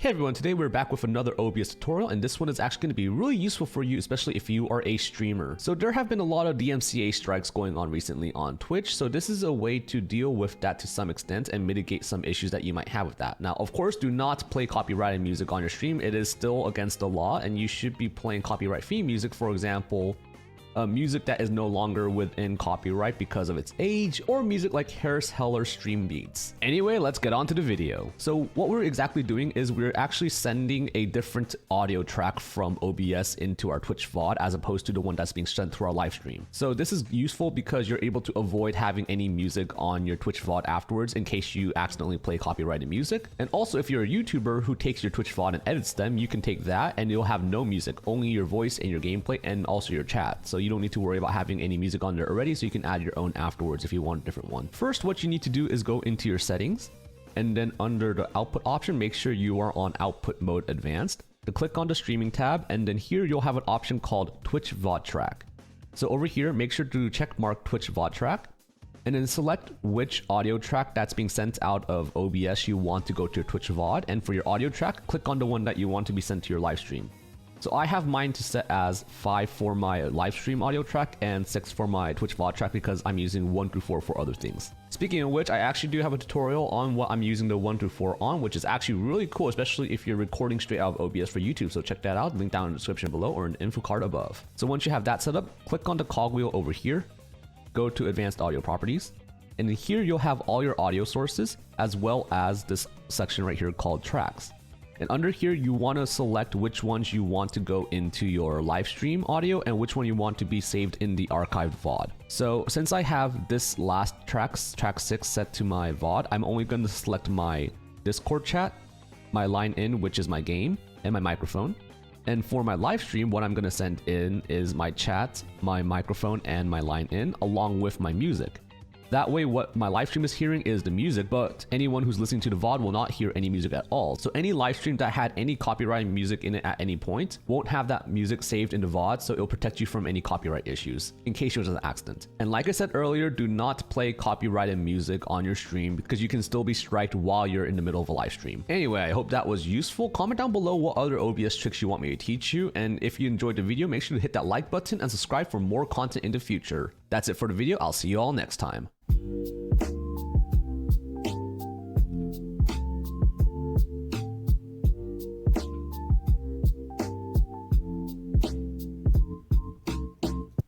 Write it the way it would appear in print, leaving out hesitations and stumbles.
Hey everyone, today we're back with another OBS tutorial, and this one is actually going to be really useful for you, especially if you are a streamer. So there have been a lot of DMCA strikes going on recently on Twitch, so this is a way to deal with that to some extent and mitigate some issues that you might have with that. Now, of course, do not play copyrighted music on your stream. It is still against the law, and you should be playing copyright-free music, for example, music that is no longer within copyright because of its age, or music like Harris Heller stream beats. Anyway, let's get on to the video. So what we're exactly doing is we're actually sending a different audio track from OBS into our Twitch VOD as opposed to the one that's being sent through our live stream. So this is useful because you're able to avoid having any music on your Twitch VOD afterwards in case you accidentally play copyrighted music. And also, if you're a YouTuber who takes your Twitch VOD and edits them, you can take that and you'll have no music, only your voice and your gameplay and also your chat. So you don't need to worry about having any music on there already, so you can add your own afterwards if you want a different one. First, what you need to do is go into your settings, and then under the output option, make sure you are on output mode advanced. To click on the streaming tab, and then here you'll have an option called Twitch VOD track. So over here, make sure to check mark Twitch VOD track, and then select which audio track that's being sent out of OBS you want to go to your Twitch VOD, and for your audio track, click on the one that you want to be sent to your live stream. So I have mine to set as 5 for my live stream audio track and 6 for my Twitch VOD track because I'm using 1 through 4 for other things. Speaking of which, I actually do have a tutorial on what I'm using the 1 through 4 on, which is actually really cool, especially if you're recording straight out of OBS for YouTube. So check that out, link down in the description below or in the info card above. So once you have that set up, click on the cogwheel over here, go to advanced audio properties, and here you'll have all your audio sources as well as this section right here called tracks. And under here, you want to select which ones you want to go into your live stream audio and which one you want to be saved in the archived VOD. So since I have this last track 6 set to my VOD, I'm only going to select my Discord chat, my line in, which is my game, and my microphone. And for my live stream, what I'm going to send in is my chat, my microphone, and my line in, along with my music. That way, what my live stream is hearing is the music, but anyone who's listening to the VOD will not hear any music at all. So any live stream that had any copyrighted music in it at any point won't have that music saved in the VOD, so it'll protect you from any copyright issues in case it was an accident. And like I said earlier, do not play copyrighted music on your stream because you can still be striked while you're in the middle of a live stream. Anyway, I hope that was useful. Comment down below what other OBS tricks you want me to teach you, and if you enjoyed the video, make sure to hit that like button and subscribe for more content in the future. That's it for the video. I'll see you all next time.